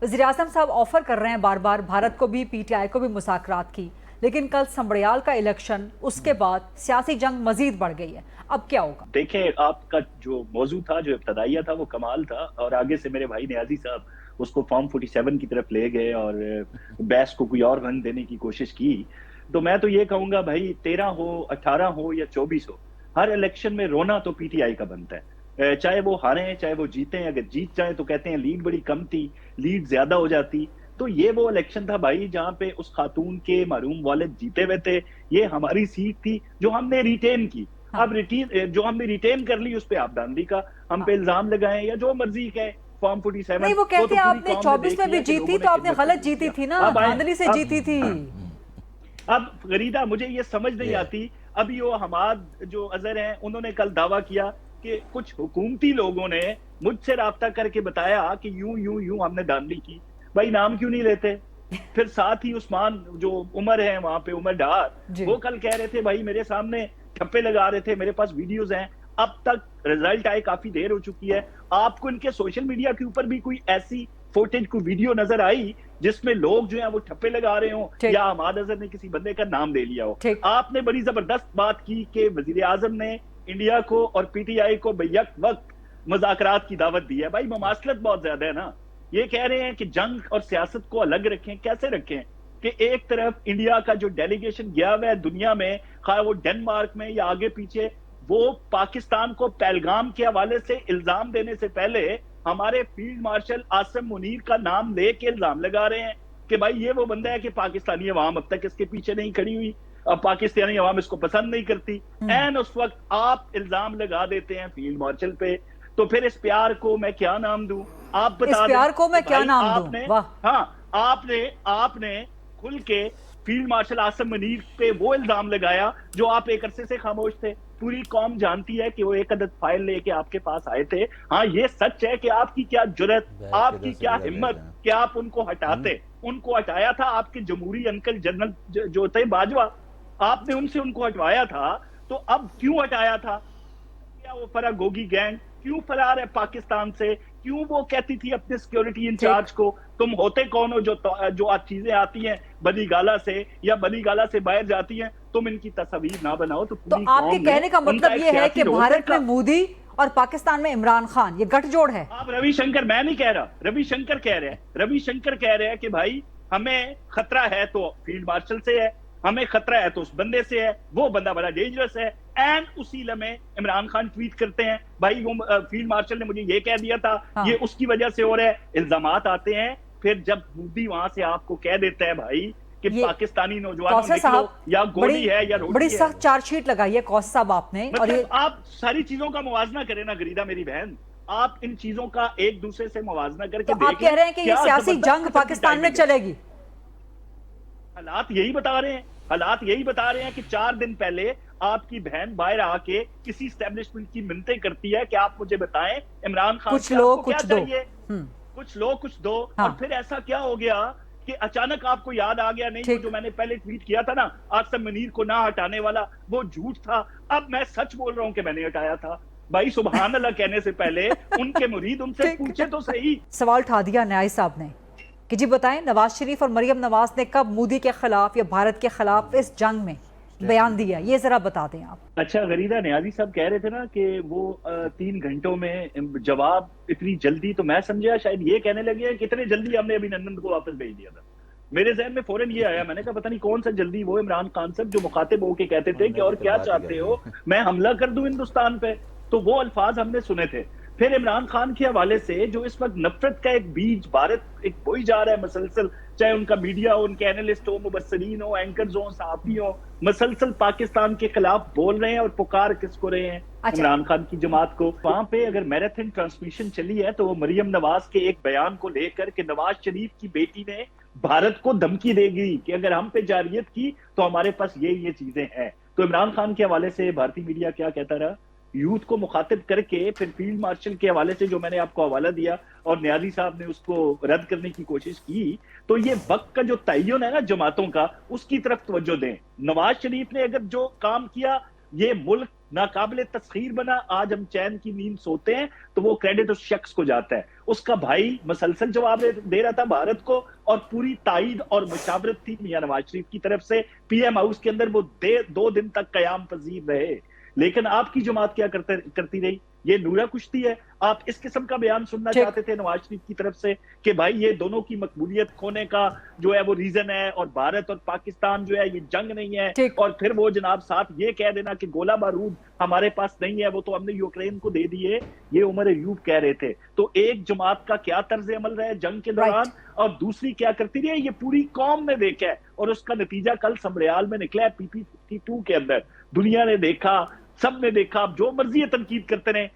वज़ीर-ए-आज़म साहब ऑफर कर रहे हैं बार बार भारत को भी, पीटीआई को भी मुज़ाकरात की, लेकिन कल संबड़ियाल का इलेक्शन, उसके बाद सियासी जंग मजीद बढ़ गई है। अब क्या होगा? देखिए, आपका जो मौजू था, जो इब्तदाइया था, वो कमाल था और आगे से मेरे भाई न्याजी साहब उसको फॉर्म 47 की तरफ ले गए और बैस को कोई और रंग देने की कोशिश की। तो मैं तो ये कहूंगा भाई, 13 हो, 18 हो या 24 हो, हर इलेक्शन में रोना तो पीटीआई का बनता है। चाहे वो हारे, चाहे वो जीते। अगर जीत जाए तो कहते हैं लीड बड़ी कम थी, लीड ज्यादा हो जाती। तो ये वो इलेक्शन था भाई जहां पे उस खातून के मरूम वालिद जीते हुए थे। ये हमारी सीट थी जो हमने रिटेन की। हाँ। अब रिटेन जो हमने रिटेन कर ली, उस पे आप दांडी का हम हाँ। पे इल्जाम लगाएं या जो मर्जी कहें। फॉर्म 47 नहीं, वो कहते तो हैं पूरी आपने कौम ने 24 में देख भी लिया कि जीती लोगों तो ने आपने कितना गलत सपोर्ट जीती किया। थी ना, अब धांधली से जीती थी। अब गरीदा, मुझे ये समझ नहीं आती। अभी वो हमाद जो अजहर हैं, उन्होंने कल दावा किया कि कुछ हुकूमती लोगों ने मुझसे राब्ता करके बताया कि यूं यूं यूं हमने दांडी की। भाई नाम क्यों नहीं लेते? फिर साथ ही उस्मान जो उमर है वहां पे, उमर डार, जी। वो कल कह रहे थे भाई मेरे सामने ठप्पे लगा रहे थे, मेरे पास वीडियोज हैं। अब तक रिजल्ट आए काफी देर हो चुकी है। आपको इनके सोशल मीडिया के ऊपर भी कोई ऐसी फुटेज, कोई वीडियो नजर आई जिसमें लोग जो है वो ठप्पे लगा रहे हो या हमाद अजहर ने किसी बंदे का नाम ले लिया हो? आपने बड़ी जबरदस्त बात की कि वजीर आजम ने इंडिया को और पीटीआई को बेयक वक्त मुज़ाकरात की दावत दी है। भाई मुमासलत बहुत ज्यादा है ना। ये कह रहे हैं कि जंग और सियासत को अलग रखें। कैसे रखें कि एक तरफ इंडिया का जो डेलीगेशन गया हुआ है दुनिया में, खा वो डेनमार्क में या आगे पीछे, वो पाकिस्तान को पहलगाम के हवाले से इल्जाम देने से पहले हमारे फील्ड मार्शल आसिम मुनीर का नाम लेके इल्जाम लगा रहे हैं कि भाई ये वो बंदा है कि पाकिस्तानी अवाम अब तक इसके पीछे नहीं खड़ी हुई, अब पाकिस्तानी अवाम इसको पसंद नहीं करती। एंड उस वक्त आप इल्जाम लगा देते हैं फील्ड मार्शल पे। तो फिर इस प्यार को मैं क्या नाम दूं? आप बता इस प्यार को मैं क्या नाम दूं? वाह। हाँ, आपने खुल के फील्ड मार्शल आसिम मुनीर पे वो इल्जाम लगाया जो आप एक अरसे से खामोश थे। पूरी कौम जानती है कि वो एक अदद फाइल लेके आपके पास आए थे। हाँ, ये सच है कि आपकी क्या जुर्रत, आपकी क्या हिम्मत कि आप उनको हटाते। उनको हटाया था आपके जमहूरी अंकल जनरल जो थे बाजवा, आपने उनसे उनको हटवाया था। तो अब क्यों हटाया था? क्या वो फरागोगी गैंग क्यों फरार है पाकिस्तान से? क्यों वो कहती थी अपने सिक्योरिटी इंचार्ज को, तुम होते कौन हो जो चीजें आती हैं बनी गाला से या बनी गाला से बाहर जाती हैं, तुम इनकी तस्वीर ना बनाओ। तो आपके कहने का मतलब ये है कि भारत में मोदी और पाकिस्तान में इमरान खान, ये गठजोड़ है? आप रविशंकर, मैं नहीं कह रहा, रविशंकर कह रहे हैं। रविशंकर कह रहे हैं कि भाई हमें खतरा है तो फील्ड मार्शल से है, हमें खतरा है तो उस बंदे से है, वो बंदा बड़ा डेंजरस है। एंड उसी लम्हे इमरान खान ट्वीट करते हैं भाई वो फील्ड मार्शल ने मुझे ये कह दिया था। हाँ। ये उसकी वजह से हो रहा है। इल्जामात आते हैं, फिर जब मोदी वहां से आपको कह देता है भाई कि पाकिस्तानी नौजवान या गोली है या रोटी बड़ी सख्त चार्जशीट लगाई है कौस साहब आपने। मतलब और आप सारी चीजों का मुवाजना करें ना गरीदा मेरी बहन, आप इन चीजों का एक दूसरे से मुवाजना करके तो आप कह रहे हैं कि ये सियासी जंग पाकिस्तान में चलेगी? हालात यही बता रहे हैं, हालात यही बता रहे हैं कि 4 दिन पहले आपकी बहन बाहर आके किसी एस्टेब्लिशमेंट की मिन्नतें करती है कि आप मुझे बताएं इमरान खान कुछ लो कुछ दो, कुछ लो कुछ दो। हाँ। और फिर ऐसा क्या हो गया कि अचानक आपको याद आ गया, नहीं जो मैंने पहले ट्वीट किया था ना आसिम मुनीर को ना हटाने वाला, वो झूठ था। अब मैं सच बोल रहा हूं कि मैंने हटाया था। भाई सुभान अल्लाह कहने से पहले उनके मुरीद उनसे पूछे तो सही। सवाल उठा दिया न्याय साहब ने कि जी बताएं, नवाज शरीफ और मरियम नवाज ने कब मोदी के खिलाफ या भारत के खिलाफ इस जंग में बयान दिया, ये जरा बता दें आप। अच्छा गरीदा, न्याजी साहब कह रहे थे ना कि वो 3 घंटों में जवाब, इतनी जल्दी, तो मैं समझा शायद ये कहने लगे कि इतने जल्दी हमने अभिनंदन को वापस भेज दिया था। मेरे जहन में फौरन ये आया, मैंने कहा पता नहीं कौन सा जल्दी, वो इमरान खान साहब जो मुखातिब होके कहते थे कि और क्या चाहते हो, मैं हमला कर दूं हिंदुस्तान पे, तो वो अल्फाज हमने सुने थे। फिर इमरान खान के हवाले से जो इस वक्त नफरत का एक बीज भारत एक बोई जा रहा है मसलसल, चाहे उनका मीडिया हो, उनके एनालिस्ट हो, मुबस्सरीन हो, एंकर्स हो, सहाफी हो, मसलसल पाकिस्तान के खिलाफ बोल रहे हैं और पुकार किसको रहे हैं? अच्छा। इमरान खान की जमात को। वहां पे अगर मैराथन ट्रांसमिशन चली है तो वो मरियम नवाज के एक बयान को लेकर कि नवाज शरीफ की बेटी ने भारत को धमकी देगी कि अगर हम पे जारियत की तो हमारे पास ये चीजें हैं। तो इमरान खान के हवाले से भारतीय मीडिया क्या कहता रहा? यूथ को मुखातिब करके फिर फील्ड मार्शल के हवाले से जो मैंने आपको हवाला दिया और न्याजी साहब ने उसको रद्द करने की कोशिश की, तो ये वक्त का जो तयन है ना जमातों का, उसकी तरफ तवज्जो दें। नवाज शरीफ ने अगर जो काम किया, ये मुल्क नाकाबिले तस्खीर बना। आज हम चैन की नींद सोते हैं तो वो क्रेडिट उस शख्स को जाता है। उसका भाई मसलसल जवाब दे रहा था भारत को, और पूरी ताईद और मुशावरत थी मियां नवाज शरीफ की तरफ से। पीएम हाउस के अंदर वो 2 दिन तक कयाम पजीर रहे। लेकिन आपकी जमात क्या करती रही? ये नूरा कुश्ती है। आप इस किस्म का बयान सुनना चाहते थे नवाज शरीफ की तरफ से कि भाई ये दोनों की मकबूलियत खोने का जो है वो रीजन है, और भारत और पाकिस्तान जो है ये जंग नहीं है। और फिर वो जनाब साथ ये कह देना कि गोला बारूद हमारे पास नहीं है, वो तो हमने यूक्रेन को दे दिए। ये उमर अयूब कह रहे थे। तो एक जमात का क्या तर्ज अमल रहा है जंग के दौरान, और दूसरी क्या करती रही है, ये पूरी कौम ने देखा है। और उसका नतीजा कल समरियाल में निकला है, PP52 के अंदर दुनिया ने देखा, सबने देखा। आप जो मर्जी तनकीद करते रहे,